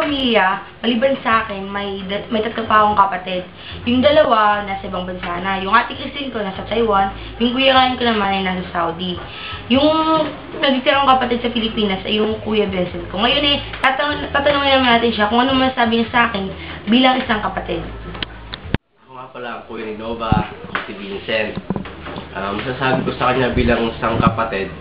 Pamilya, maliban sa akin, may tatlo pa akong kapatid. Yung dalawa, nasa ibang bansa na. Yung ating cousin ko, nasa Taiwan. Yung kuya ko naman ay nasa Saudi. Yung nagtitirang kapatid sa Pilipinas ay yung kuya Vincent ko. Ngayon tatanungin naman natin siya kung ano masasabi niya sa akin bilang isang kapatid. Ako nga pala ang kuya ni Nova, si Vincent. Masasabi ko sa kanya bilang isang kapatid,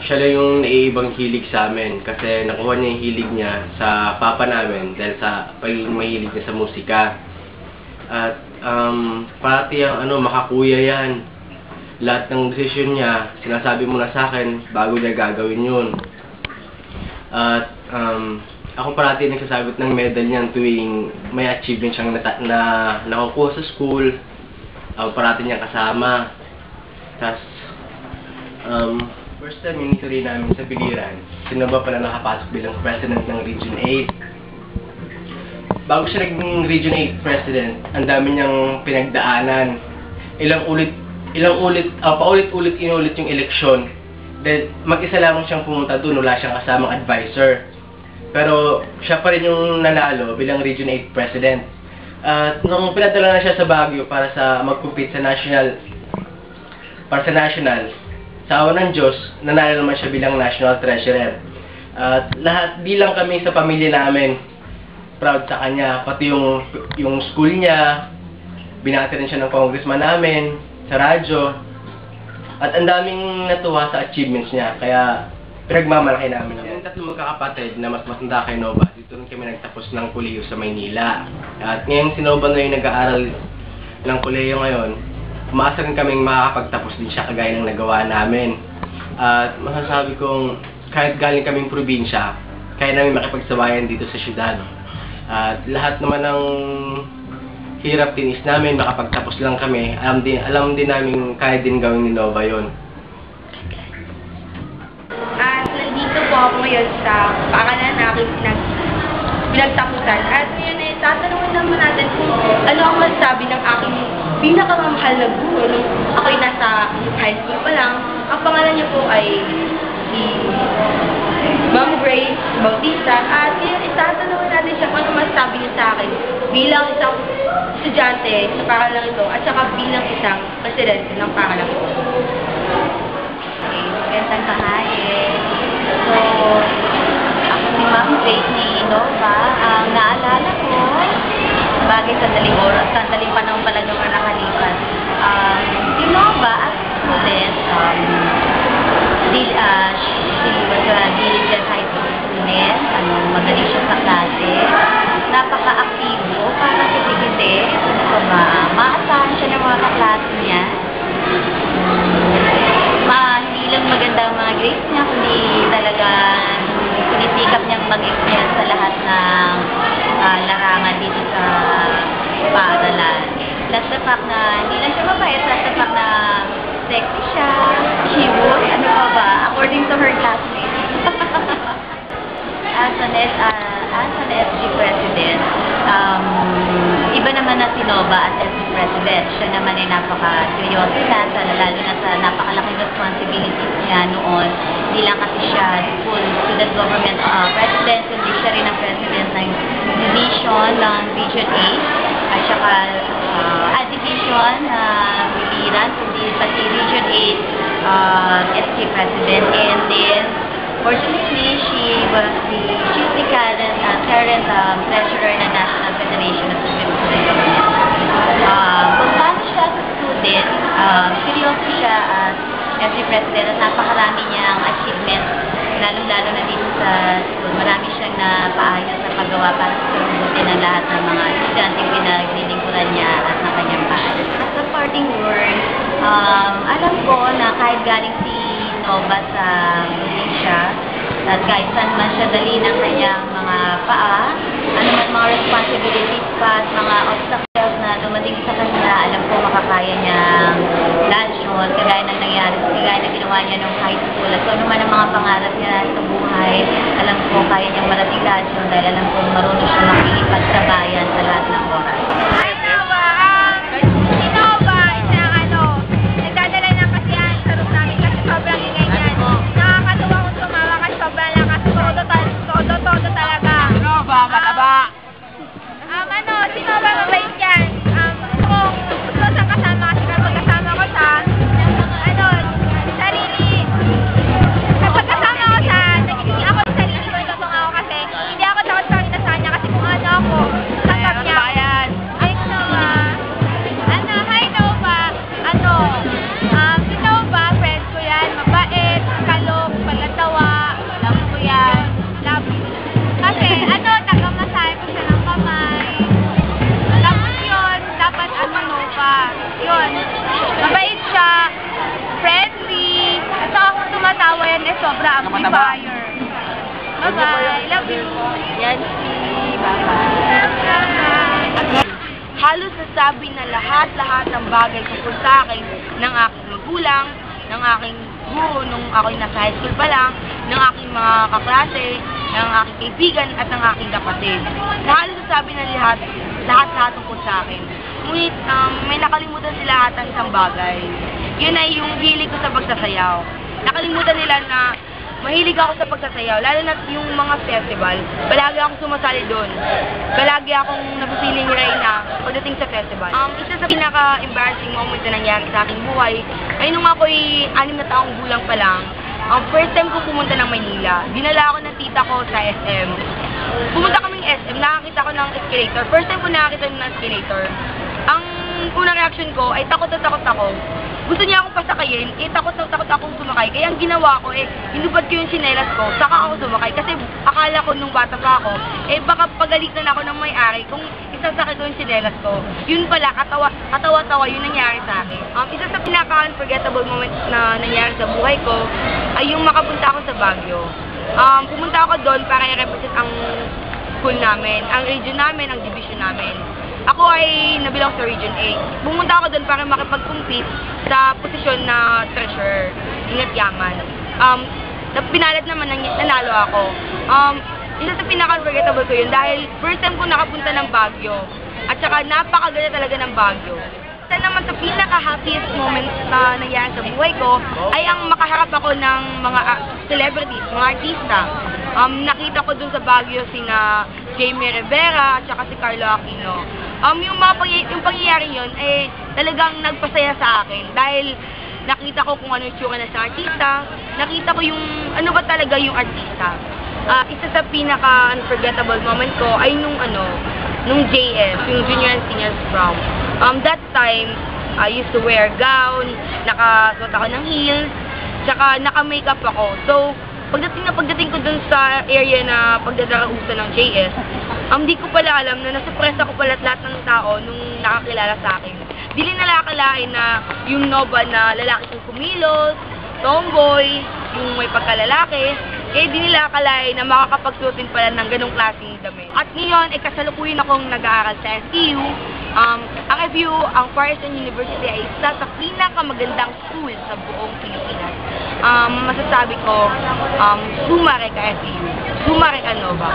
siya lang yung naiibang hilig sa amin kasi nakuha niya yung hilig niya sa papa namin dahil sa pagiging mahilig niya sa musika. At pati ang makakuya yan. Lahat ng desisyon niya, sinasabi mo na sa akin bago niya gagawin yun. At ako parati nagsasabit ng medal niyan tuwing may achievement siyang nakukuha sa school. Parati niya kasama. Tapos, first time yung history namin sa Biliran, sino ba pala nakapasok bilang president ng Region 8. Bago siya naging Region 8 president, ang dami niyang pinagdaanan. Paulit-ulit inulit yung eleksyon. Then, mag-isa lamang siyang pumunta doon, wala siyang kasamang advisor. Pero, siya pa rin yung nanalo bilang Region 8 president. At nung pinadala na siya sa Baguio para sa mag-compete sa national, sa awa ng Diyos, nanalo naman siya bilang National Treasurer. At lahat, di lang kami sa pamilya namin proud sa kanya. Pati yung school niya, binati rin siya ng congressman namin, sa radyo. At ang daming natuwa sa achievements niya, kaya pinagmamalaki namin. Yung tatlong magkakapatid na mas matanda kay Nova, dito rin kami nagtapos ng kolehiyo sa Maynila. At ngayon si Nova na yung nag-aaral ng kolehiyo ngayon, umaasa rin kaming makakapagtapos din siya kagaya ng nagawa namin. At masasabi kong kahit galing kaming probinsya, kaya namin makipagsabayan dito sa syudad. At lahat naman ng hirap tinis namin, makapagtapos lang kami. Alam din namin kaya din gawin ni Nova yun. At nandito po ako ngayon sa paaralan na aking pinagtapusan. At ngayon tatanungin naman natin kung ano ang masasabi ng aking pinakamamahal na guro nung ako'y nasa high school pa lang. Ang pangalan niya po ay si Ma'am Grace Bautista. At ngayon tatanungin natin siya kung ano masasabi niya sa akin bilang isang estudyante sa paaralang ito at saka bilang isang presidente ng paaralang ito. Magandang tanghali. So, ako si Ma'am Grace ni Nova. Ang naalala ko, bagay sandaling panahon pala nung nakalipas. Si Nova, as a student, she was a diligent high school student. Magaling siya sa klase. Napaka-aktibo, parang kitikite. Maasahan siya ng mga kaklase niya. Hindi lang maganda ang mga grades niya, kundi talagang sinisikap niyang mag-excel sa lahat ng larangan dito sa paaralan. Plus the fact na hindi lang siya mabait, plus the fact na sexy siya, cute, ano pa ba, according to her classmates. As an SG president, iba naman na si Nova as SG president. Siya naman ay napaka-seryoso lalo na sa napakalaking responsibilities niya noon. Hindi lang kasi siya full student government president, hindi siya rin ang president ng division ng Region 8 at saka division Biliran, kundi pati Region 8 SG president. And then fortunately, she's the current treasurer ng National Federation of Student Government. Kung paano siya as a student, seryoso siya as SG President at napakarami niyang achievements, lalo-lalo na dito sa school. Marami siyang napaayos sa paggawa para sa pagbuti ng lahat ng mga estudyanteng pinaglilingkuran niya at ng kanyang paaralan. As a parting word, alam ko na kahit galing si Nova sa probinsya, at kahit saan man siya dali ng kanyang mga paa, ano man mga responsibilities pa at mga obstacles na dumating sa kanya, alam ko makakaya niyang lansyon, kagaya na ginawa niya nung high school. At ano man ang mga pangarap niya sa buhay, alam ko kaya niyang marating lansyon dahil alam ko marunong siya makikipagsabayan sa lahat ng oras. Si Nova, isang nagdadala ng kasiyahan sa room namin kasi sobrang ingay niyan. Nakakatuwa kung tumawa kasi sobrang lakas. amplifier. Bye-bye. Love you. Yancy, bye-bye. Halos nasabi na lahat ng bagay tungkol sa akin ng aking magulang, ng aking guro nung ako'y nasa high school pa lang, ng aking mga kaklase, ng aking kaibigan at ng aking kapatid. Halos nasabi na lahat tungkol sa akin. Ngunit may nakalimutan sila ata isang bagay. Yun ay yung hilig ko sa pagsasayaw. Nakalimutan nila na mahilig ako sa pagsasayaw, lalo na yung mga festival. Palagi akong sumasali doon. Palagi akong napusiling reyna pagdating sa festival. Isa sa pinaka-embarrassing moment na nangyari sa aking buhay ay nung ako'y 6 na taong gulang pa lang. First time ko pumunta ng Maynila. Dinala ako ng tita ko sa SM. Pumunta kaming SM, nakakita ko ng escalator. First time ko nakakita ng escalator. Ang unang reaction ko ay takot na takot ako. Gusto niya akong pasakayin, takot na takot akong sumakay. Kaya ang ginawa ko, hinubad ko yung sinelas ko, saka ako sumakay. Kasi akala ko nung bata pa ako, baka pagalitan ako ng may-ari kung isasakay ko yung sinelas ko. Yun pala, katawa-tawa yun nangyari sa akin. Isa sa pinaka-unforgettable moment na nangyari sa buhay ko ay yung makapunta ako sa Baguio. Pumunta ako doon para i-represent ang school namin, ang region namin, ang division namin. Ako ay nabilang sa Region 8. Pumunta ako doon para makipag-compete sa posisyon na treasurer, ingat yaman. Pinalad naman, nanalo ako. Isa sa pinaka-unforgettable ko yun dahil first time ko nakapunta ng Baguio. At saka napakaganda talaga ng Baguio. Isa naman sa pinaka-happiest moment na nangyari sa buhay ko ay ang makaharap ako ng mga celebrities, mga artista. Nakita ko dun sa Baguio sina Jamie Rivera at saka si Carlo Aquino. Yung pangyayari yun talagang nagpasaya sa akin dahil nakita ko kung ano yung tsura na sa artista, nakita ko yung ano ba talaga yung artista. Isa sa pinaka-unforgettable moment ko ay nung JS, yung Junior and Seniors Prom. That time, I used to wear gown, nakasuot ako ng heels, tsaka naka-makeup ako. So, pagdating ko dun sa area na pagdadarausan ng JS, di ko pala alam na nasupress ako pala lahat ng tao nung nakakilala sa akin. Dili nila akalain na yung Nova na lalaki kong kumilos, tomboy, yung may pagkalalaki, di nila akalain na makakapagsuotin pala ng ganong klaseng damit. At ngayon, kasalukuyan akong nag-aaral sa STU. Ang FU, ang Firestone University ay isa sa pinakamagandang school sa buong Pilipinas. Masasabi ko, sumare ka FU, sumare ka Nova.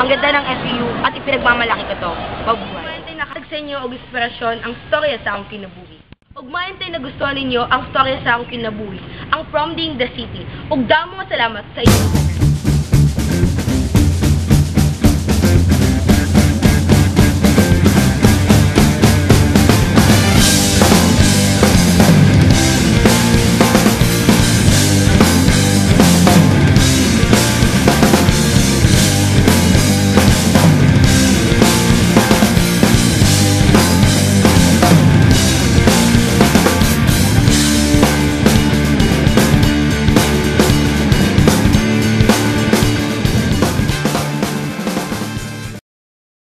Ang ganda ng FU at ipinagmamalaki ko to. Mabuhay. Nakatag sa inyo og inspirasyon ang storya sa akong kinabuhi. Ug maayong na gusto ninyo ang storya sa akong kinabuhi, ang From the City. Ug damo nga salamat sa inyo.